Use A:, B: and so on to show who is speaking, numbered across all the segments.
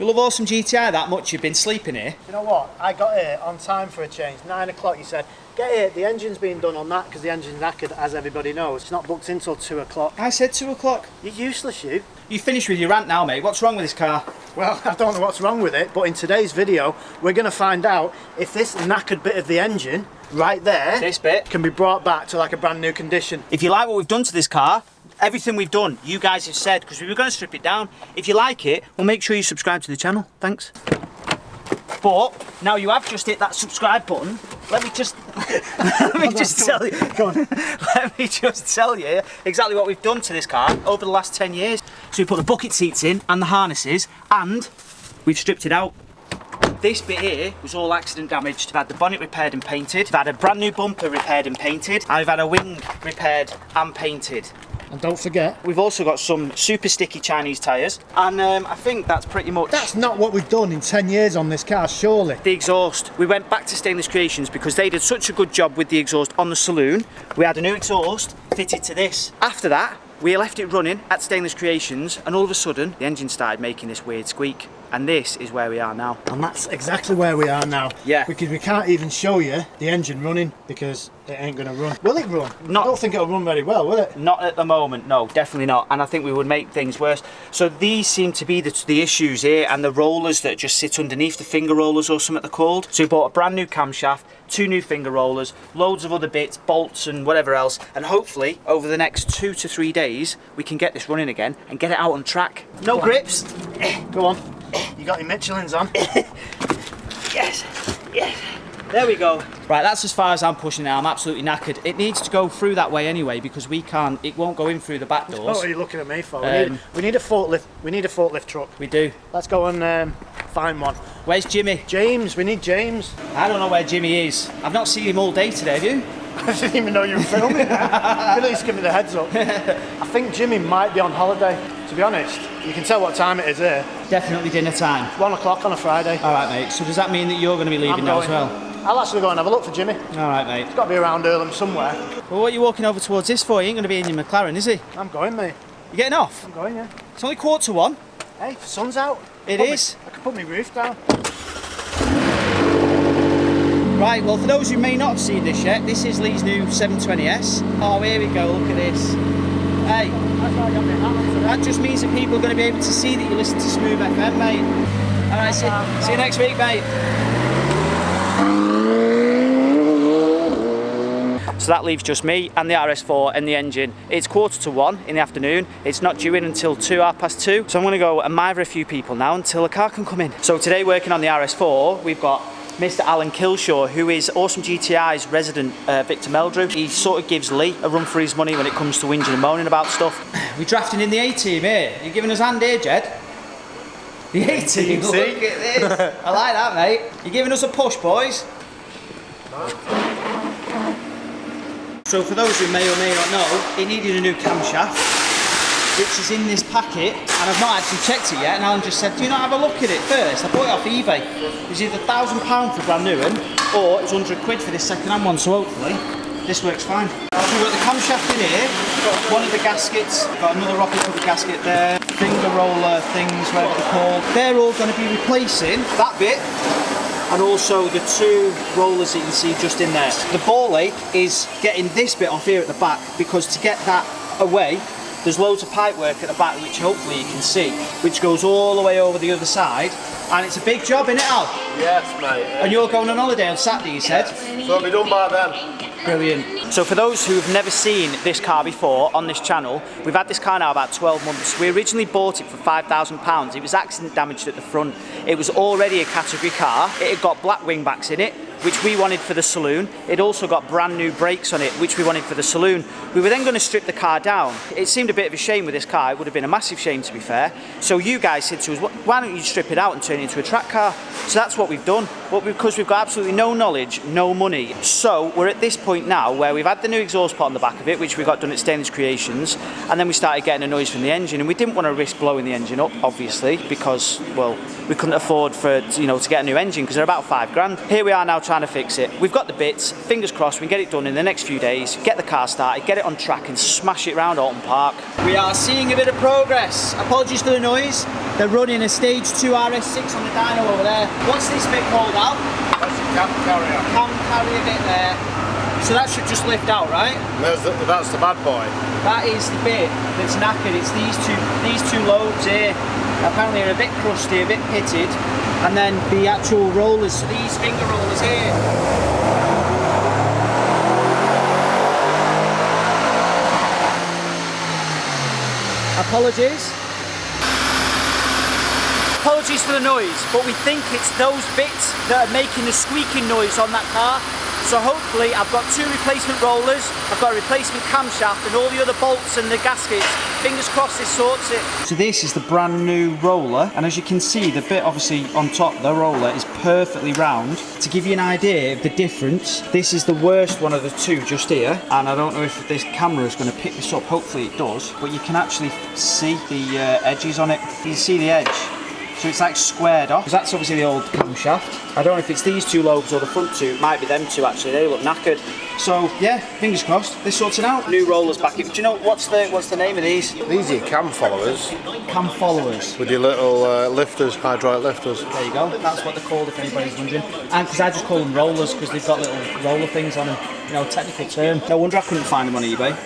A: You love Awesome GTI that much you've been sleeping here?
B: You know what? I got here on time for a change. 9 o'clock, you said. Get here, the engine's being done on that because the engine's knackered, as everybody knows. It's not booked in till 2 o'clock.
A: I said 2 o'clock.
B: You're useless, you.
A: You finished with your rant now, mate. What's wrong with this car?
B: Well, I don't know what's wrong with it, but in today's video, we're going to find out if this knackered bit of the engine, right there,
A: this bit,
B: can be brought back to like a brand new condition.
A: If you like what we've done to this car, everything we've done, you guys have said, because we were going to strip it down. If you like it, well, make sure you subscribe to the channel. Thanks. But now you have just hit that subscribe button. Let me just tell you. Go on. Let me just tell you exactly what we've done to this car over the last 10 years. So we put the bucket seats in and the harnesses, and we've stripped it out. This bit here was all accident damaged. I've had the bonnet repaired and painted. I've had a brand new bumper repaired and painted. I've had a wing repaired and painted.
B: And don't forget,
A: we've also got some super sticky Chinese tyres, and I think that's pretty much...
B: That's not what we've done in 10 years on this car, surely.
A: The exhaust. We went back to Stainless Creations because they did such a good job with the exhaust on the saloon. We had a new exhaust fitted to this. After that, we left it running at Stainless Creations, and all of a sudden, the engine started making this weird squeak. And this is where we are now.
B: And that's exactly where we are now.
A: Yeah.
B: Because we can't even show you the engine running because it ain't going to run. Will it run? I don't think it'll run very well, will it?
A: Not at the moment, no, definitely not. And I think we would make things worse. So these seem to be the issues here, and the rollers that just sit underneath, the finger rollers or something they're called. So we bought a brand new camshaft, 2 new finger rollers, loads of other bits, bolts and whatever else. And hopefully, over the next 2 to 3 days, we can get this running again and get it out on track. No grips.
B: Go on. You got your Michelins on?
A: Yes, yes. There we go. Right, that's as far as I'm pushing it. I'm absolutely knackered. It needs to go through that way anyway because we can't. It won't go in through the back doors.
B: What are you looking at me for? We need a forklift. We need a forklift truck.
A: We do.
B: Let's go and find one.
A: Where's Jimmy?
B: James. We need James.
A: I don't know where Jimmy is. I've not seen him all day today. Have you?
B: I didn't even know you were filming. At least give me the heads up. I think Jimmy might be on holiday. To be honest, you can tell what time it is here.
A: Definitely dinner time.
B: 1 o'clock on a Friday.
A: All right, mate. So does that mean that you're going to be leaving now as well?
B: I'll actually go and have a look for Jimmy.
A: All right, mate.
B: He's got to be around Earlham somewhere.
A: Well, what are you walking over towards this for? He ain't going to be in your McLaren, is he?
B: I'm going, mate.
A: You getting off?
B: I'm going, yeah.
A: It's only 1:45.
B: Hey, the sun's out.
A: It is.
B: I can put my roof down.
A: Right, well, for those who may not have seen this yet, this is Lee's new 720S. Oh, here we go, look at this. Hey,
B: that's why I got my hat on today.
A: That just means that people are going to be able to see that you listen to Smooth FM, mate. All right, see you next week, mate. So that leaves just me and the RS4 and the engine. It's 1:45 in the afternoon. It's not due in until 2:30. So I'm going to go and mither a few people now until a car can come in. So today, working on the RS4, we've got Mr. Alan Kilshaw, who is Awesome GTI's resident Victor Meldrew. He sort of gives Lee a run for his money when it comes to whinging and moaning about stuff. We're drafting in the A-team here. You're giving us a hand here, Jed? The A-team, look at this. I like that, mate. You're giving us a push, boys. So for those who may or may not know, it needed a new camshaft, which is in this packet, and I've not actually checked it yet, and Alan just said, do you not have a look at it first? I bought it off eBay. It was either £1,000 for a brand new one, or it was £100 for this second-hand one, so hopefully this works fine. So we've got the camshaft in here, got one of the gaskets, got another rocket cover gasket there, finger roller things, whatever they're called. They're all going to be replacing that bit, and also the 2 rollers that you can see just in there. The ball ache is getting this bit off here at the back, because to get that away, there's loads of pipe work at the back, which hopefully you can see, which goes all the way over the other side, and it's a big job, isn't it, Al?
C: Yes, mate.
A: And you're going on holiday on Saturday, you said?
C: So it'll be done by then.
A: Brilliant. So for those who have never seen this car before on this channel, we've had this car now about 12 months. We originally bought it for £5,000. It was accident damaged at the front. It was already a category car. It had got black wingbacks in it, which we wanted for the saloon. It also got brand new brakes on it, which we wanted for the saloon. We were then going to strip the car down. It seemed a bit of a shame with this car. It would have been a massive shame, to be fair. So you guys said to us, why don't you strip it out and turn it into a track car? So that's what we've done. But because we've got absolutely no knowledge, no money. So we're at this point now where we've had the new exhaust pot on the back of it, which we got done at Stainless Creations, and then we started getting a noise from the engine, and we didn't want to risk blowing the engine up, obviously, because, well, we couldn't afford for, you know, to get a new engine because they're about £5 grand. Here we are now trying to fix it. We've got the bits, fingers crossed we can get it done in the next few days, get the car started, get it on track and smash it round Alton Park. We are seeing a bit of progress. Apologies for the noise. They're running a stage 2 RS6 on the dyno over there. What's this bit called, Al?
C: That's a cam carrier.
A: Cam carrier bit there. So that should just lift out, right?
C: That's the bad boy.
A: That is the bit that's knackered. It's these two lobes here. Apparently are a bit crusty, a bit pitted. And then the actual rollers, so these finger rollers here. Apologies. Apologies for the noise, but we think it's those bits that are making the squeaking noise on that car. So hopefully I've got 2 replacement rollers, I've got a replacement camshaft and all the other bolts and the gaskets. Fingers crossed this sorts it. So this is the brand new roller, and as you can see the bit obviously on top, the roller is perfectly round. To give you an idea of the difference, this is the worst one of the two just here, and I don't know if this camera is going to pick this up, hopefully it does, but you can actually see the edges on it. You can see the edge. So it's like squared off, because that's obviously the old camshaft. I don't know if it's these 2 lobes or the front 2, it might be them 2 actually, they look knackered. So yeah, fingers crossed, this sorts it out. New rollers back in. Do you know, what's the name of these?
C: These are your cam followers.
A: Cam followers.
C: With your little lifters, hydraulic lifters.
A: There you go, that's what they're called if anybody's wondering. And because I just call them rollers, because they've got little roller things on them. You know, technical term. No wonder I couldn't find them on eBay.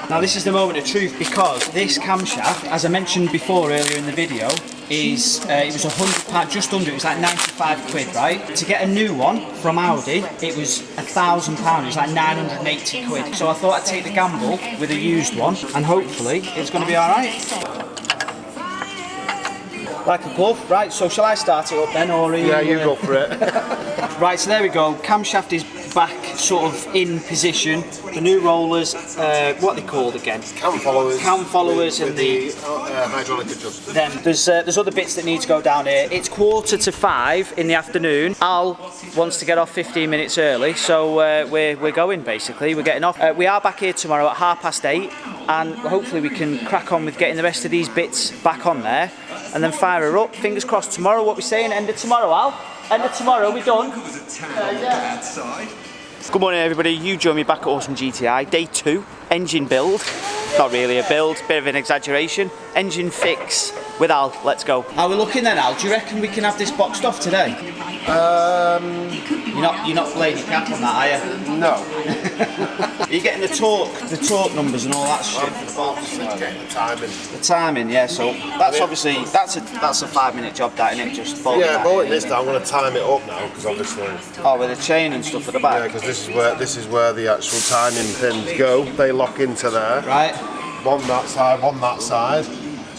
A: Now this is the moment of truth, because this camshaft, as I mentioned before earlier in the video, is it was £100, just under, it was like 95 quid, right? To get a new one from Audi, it was £1,000, it was like 980 quid. So I thought I'd take the gamble with a used one, and hopefully it's going to be alright. Like a glove, right, so shall I start it up then, or
C: Yeah, you go for it.
A: Right, so there we go, camshaft is back sort of in position. The new rollers, what are they called again?
C: Cam followers.
A: Cam followers
C: with
A: and the
C: hydraulic adjuster.
A: Then there's other bits that need to go down here. It's 4:45 in the afternoon. Al wants to get off 15 minutes early, so we're going basically. We're getting off. We are back here tomorrow at 8:30, and hopefully we can crack on with getting the rest of these bits back on there, and then fire her up. Fingers crossed tomorrow. What we saying? End of tomorrow, Al? End of tomorrow. We done? Yeah. Good morning, everybody. You join me back at Awesome GTI, day 2, engine build. Not really a build, bit of an exaggeration. Engine fix with Al. Let's go. How are we looking then, Al? Do you reckon we can have this boxed off today? You're not playing your cap on that, are you?
C: No.
A: Are you getting the torque numbers and all that shit?
C: Getting the timing.
A: The timing, yeah. So that's obviously that's a 5-minute job, that, isn't it? Just bolting.
C: Yeah, bolting this down. I'm going to time it up now because obviously.
A: Oh, with the chain and stuff at the back.
C: Yeah, because this is where the actual timing pins go. They lock into there.
A: Right.
C: One that side,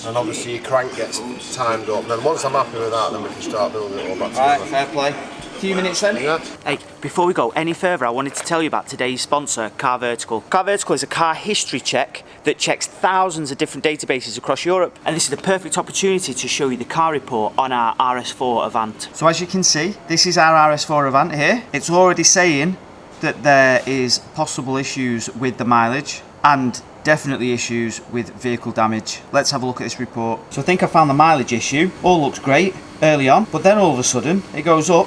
C: and obviously your crank gets timed up. And then once I'm happy with that, then we can start building it all back together.
A: Right, fair play. A few minutes then.
C: Yeah.
A: Hey, before we go any further, I wanted to tell you about today's sponsor, Car Vertical. Car Vertical is a car history check that checks thousands of different databases across Europe, and this is the perfect opportunity to show you the car report on our RS4 Avant. So as you can see, this is our RS4 Avant here. It's already saying that there is possible issues with the mileage and definitely issues with vehicle damage. Let's have a look at this report. So I think I found the mileage issue. All looks great early on, but then all of a sudden it goes up,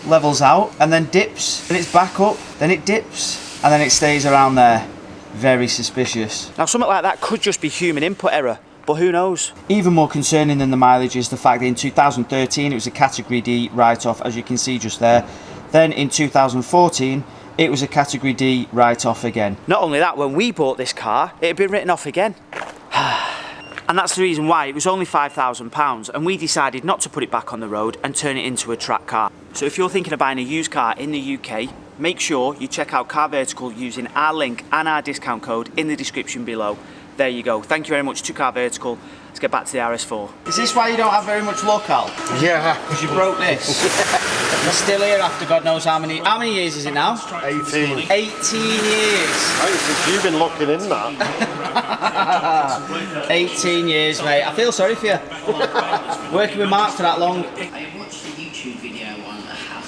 A: levels out, and then dips, then it's back up, then it dips, and then it stays around there. Very suspicious. Now something like that could just be human input error, but who knows? Even more concerning than the mileage is the fact that in 2013 it was a Category D write-off, as you can see just there. Then in 2014 it was a Category D write-off again. Not only that, when we bought this car, it had been written off again. And that's the reason why it was only £5,000, and we decided not to put it back on the road and turn it into a track car. So if you're thinking of buying a used car in the UK, make sure you check out Car Vertical using our link and our discount code in the description below. There you go. Thank you very much to Car Vertical. Let's get back to the RS4. Is this why you don't have very much luck, Al?
C: Yeah.
A: Because you broke this? You're still here after God knows how many years is it now?
C: 18.
A: 18 years.
C: You've been looking in that.
A: 18 years, mate. I feel sorry for you. Working with Mark for that long.
D: I watched a YouTube video on how to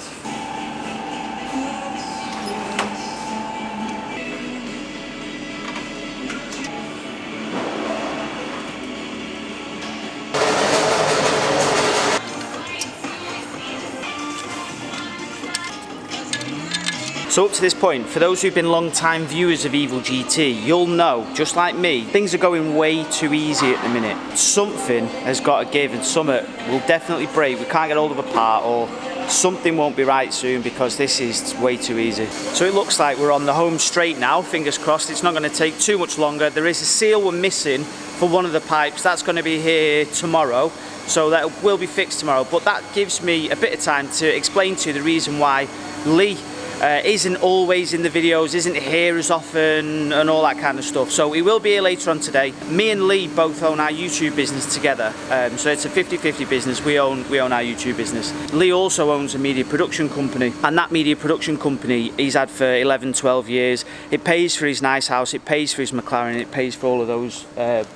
A: So up to this point, for those who've been long-time viewers of Evil GT, you'll know, just like me, things are going way too easy at the minute. Something has got to give and something will definitely break. We can't get hold of a part or something won't be right soon because this is way too easy. So it looks like we're on the home straight now, fingers crossed. It's not going to take too much longer. There is a seal we're missing for one of the pipes. That's going to be here tomorrow. So that will be fixed tomorrow, but that gives me a bit of time to explain to you the reason why Lee isn't always in the videos, isn't here as often and all that kind of stuff. So he will be here later on today. Me and Lee both own our YouTube business together, so it's a 50-50 business. We own our YouTube business. Lee also owns a media production company, and that media production company he's had for 11-12 years. It pays for his nice house, it pays for his McLaren, it pays for all of those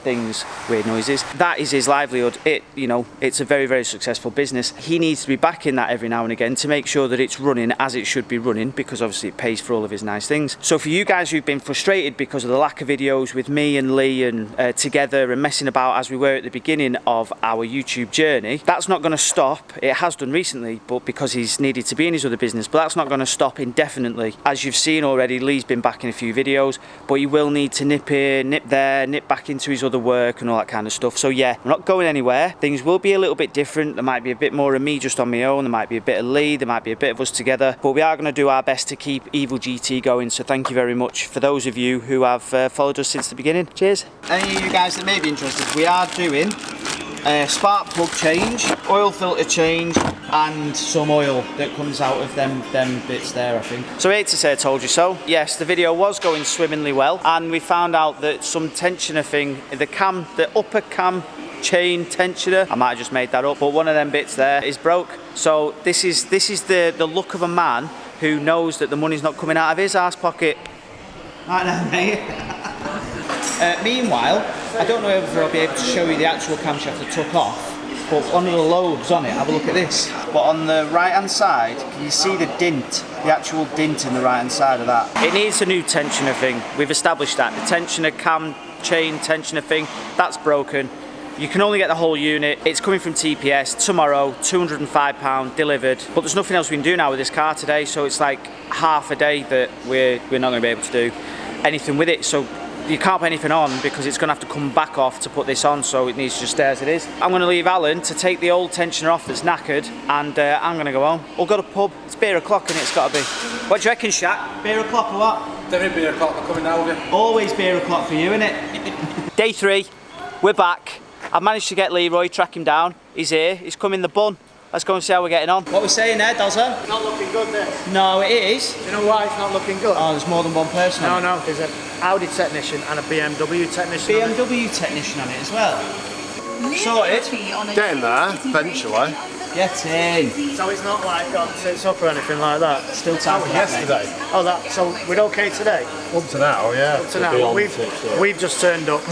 A: things, weird noises. That is his livelihood. It's a very, very successful business. He needs to be back in that every now and again to make sure that it's running as it should be running, because obviously it pays for all of his nice things. So for you guys who've been frustrated because of the lack of videos with me and Lee and together and messing about as we were at the beginning of our YouTube journey, that's not going to stop. It has done recently, but because he's needed to be in his other business, but that's not going to stop indefinitely. As you've seen already, Lee's been back in a few videos, but he will need to nip here, nip there, nip back into his other work and all that kind of stuff. So yeah, we're not going anywhere. Things will be a little bit different. There might be a bit more of me just on my own, there might be a bit of Lee, there might be a bit of us together, but we are going to do our best to keep Evil GT going. So thank you very much for those of you who have followed us since the beginning. Cheers. Any of you guys that may be interested, we are doing a spark plug change, oil filter change, and some oil that comes out of them bits there, I think. So I hate to say I told you so. Yes, the video was going swimmingly well, and we found out that some tensioner thing, the upper cam chain tensioner, I might have just made that up, but one of them bits there is broke. So this is the look of a man who knows that the money's not coming out of his arse pocket. Right now, mate. Meanwhile, I don't know if I'll be able to show you the actual camshaft that took off, but one of the lobes on it, have a look at this. But on the right hand side, can you see the dint, the actual dint in the right hand side of that? It needs a new tensioner thing. We've established that. The tensioner cam chain tensioner thing, that's broken. You can only get the whole unit. It's coming from TPS tomorrow, £205 delivered. But there's nothing else we can do now with this car today, so it's like half a day that we're not going to be able to do anything with it. So you can't put anything on because it's going to have to come back off to put this on, so it needs to just stay as it is. I'm going to leave Alan to take the old tensioner off that's knackered, and I'm going to go home. We'll go to the pub. It's beer o'clock and it's got to be. What do you reckon, Shaq? Beer o'clock or what?
E: There is beer o'clock. I'm coming now with you.
A: Always beer o'clock for you, innit? Day 3, we're back. I've managed to get Leroy, track him down. He's here, he's come in the bun. Let's go and see how we're getting on. What we're saying there, Dozza?
B: It's not looking good, this.
A: No, it is.
B: Do you know why it's not looking good?
A: Oh, there's more than one person on it.
B: No, there's an Audi technician and a BMW technician
A: BMW technician on it as well. Sorted.
C: Getting there, eventually.
A: Get in.
B: So it's not like got tits up or anything like that?
A: Still time for that, mate.
C: Yesterday.
B: Oh, so we're okay today?
C: Up to now, yeah.
B: Up to now. Well, we've just turned up.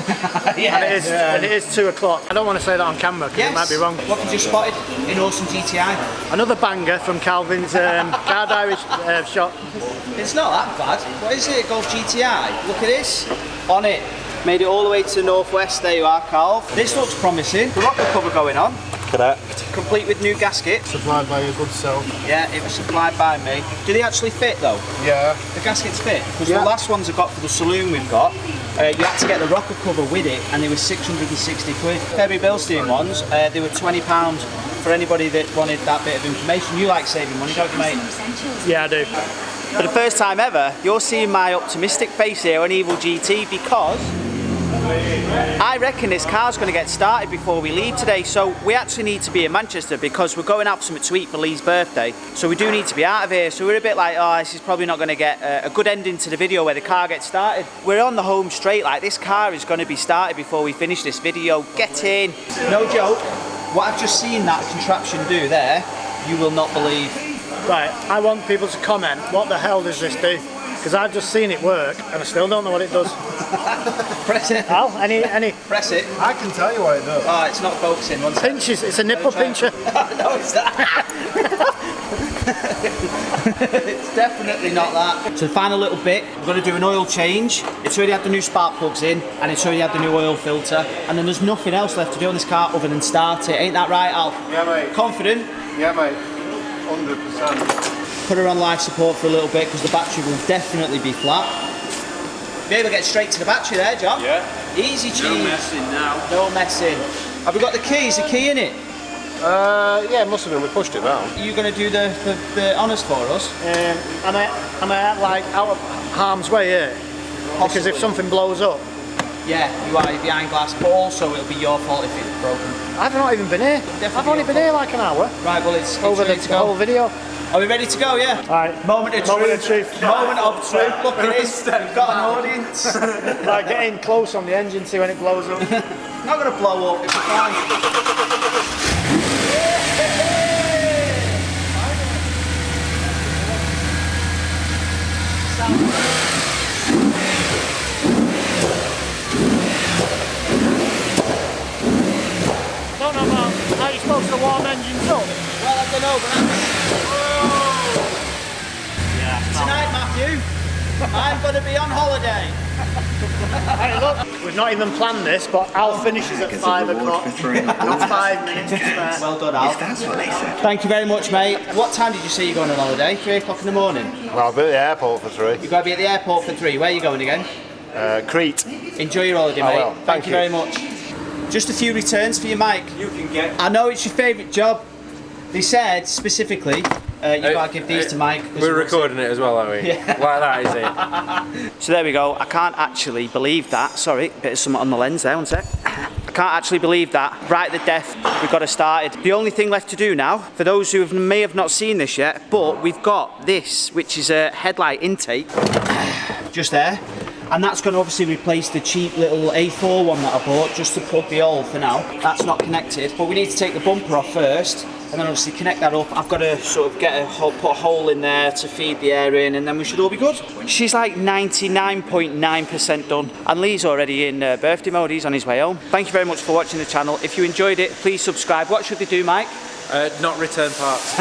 A: Yeah.
B: And it is 2 o'clock. I don't want to say that on camera because it might be wrong.
A: What have you just spotted in Awesome GTI?
B: Another banger from Calvin's car diary shop.
A: It's not that bad. What is it? Golf GTI. Look at this. On it. Made it all the way to the northwest. There you are, Carl. This looks promising. The rocker cover going on.
C: Correct.
A: Complete with new gasket.
C: Supplied by your good self.
A: Yeah, it was supplied by me. Do they actually fit though?
C: Yeah.
A: The gaskets fit? Because the last ones I got for the saloon we've got, you had to get the rocker cover with it, and they were 660 quid. Ferry Bilstein ones, they were £20 for anybody that wanted that bit of information. You like saving money, don't you, mate?
B: Yeah, I do.
A: For the first time ever, you're seeing my optimistic face here on Evil GT because I reckon this car's going to get started before we leave today. So we actually need to be in Manchester because we're going out for something to eat for Lee's birthday. So we do need to be out of here. So we're a bit like, oh, this is probably not going to get a good ending to the video where the car gets started. We're on the home straight, like this car is going to be started before we finish this video. Get in. No joke. What I've just seen that contraption do there, you will not believe.
B: Right, I want people to comment, what the hell does this do? Because I've just seen it work and I still don't know what it does.
A: Press it.
B: Al, any?
A: Press it.
C: I can tell you what it does.
A: Oh, it's not focusing. One second.
B: Pinches, it's a nipple pincher.
A: No, it's that. It's definitely not that. So the final little bit, we're going to do an oil change. It's already had the new spark plugs in and it's already had the new oil filter, and then there's nothing else left to do on this car other than start it. Ain't that right, Al?
C: Yeah, mate.
A: Confident?
C: Yeah, mate. 100%.
A: put her on life support for a little bit because the battery will definitely be flat. Be able to get straight to the battery there, John.
E: Yeah.
A: Easy cheese.
E: No messing now.
A: No messing. Have we got the key? Is the key in it?
C: Yeah, it must have been. We pushed it down.
A: Are you going to do the honours for us?
B: Am I like out of harm's way here? Because if something blows up,
A: Yeah, you are behind glass, but also it'll be your fault if it's broken.
B: I've not even been here. I've only been here like an hour.
A: Right, well it's
B: Over
A: ready
B: the
A: to go.
B: whole video.
A: Are we ready to go? Yeah.
B: Right.
A: Moment of truth. Moment of truth. Look, it is. We've got an audience.
B: Like getting close on the engine, see when it blows up.
A: Not going to blow up. It'll be fine.
B: Don't know about how you're supposed to warm engines up.
A: Well, I don't know, but tonight, Matthew, I'm going to be on holiday.
B: Hey, look, we've not even planned this, but Al finishes at 5 o'clock. Got 5 minutes to spare.
A: Well done, Al.
D: That's what they said.
A: Thank you very much, mate. What time did you say you're going on holiday? 3 o'clock in the morning.
C: Well, I'll be at the airport for 3.
A: You've got to be at the airport for 3. Where are you going again?
C: Crete.
A: Enjoy your holiday, mate.
C: will.
A: Thank you very much. Just a few returns for you, Mike.
E: You can get.
A: I know it's your favourite job. They said specifically you've got to give these to Mike.
E: We're recording it as well, aren't we?
A: Yeah.
E: Like that, is it?
A: So there we go. I can't actually believe that. Sorry, bit of something on the lens there, one sec. I can't actually believe that. Right at the death, we've got it started. The only thing left to do now, for those who may have not seen this yet, but we've got this, which is a headlight intake, just there. And that's going to obviously replace the cheap little A4 one that I bought just to plug the hole for now. That's not connected, but we need to take the bumper off first and then obviously connect that up. I've got to sort of put a hole in there to feed the air in and then we should all be good. She's like 99.9% done. And Lee's already in birthday mode, he's on his way home. Thank you very much for watching the channel. If you enjoyed it, please subscribe. What should they do, Mike?
E: Not return parts.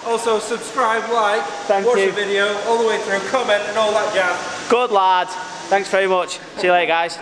E: Also, subscribe, like,
A: Thank
E: watch
A: you.
E: the video all the way through, comment and all that jazz.
A: Good lad. Thanks very much. See you later, guys.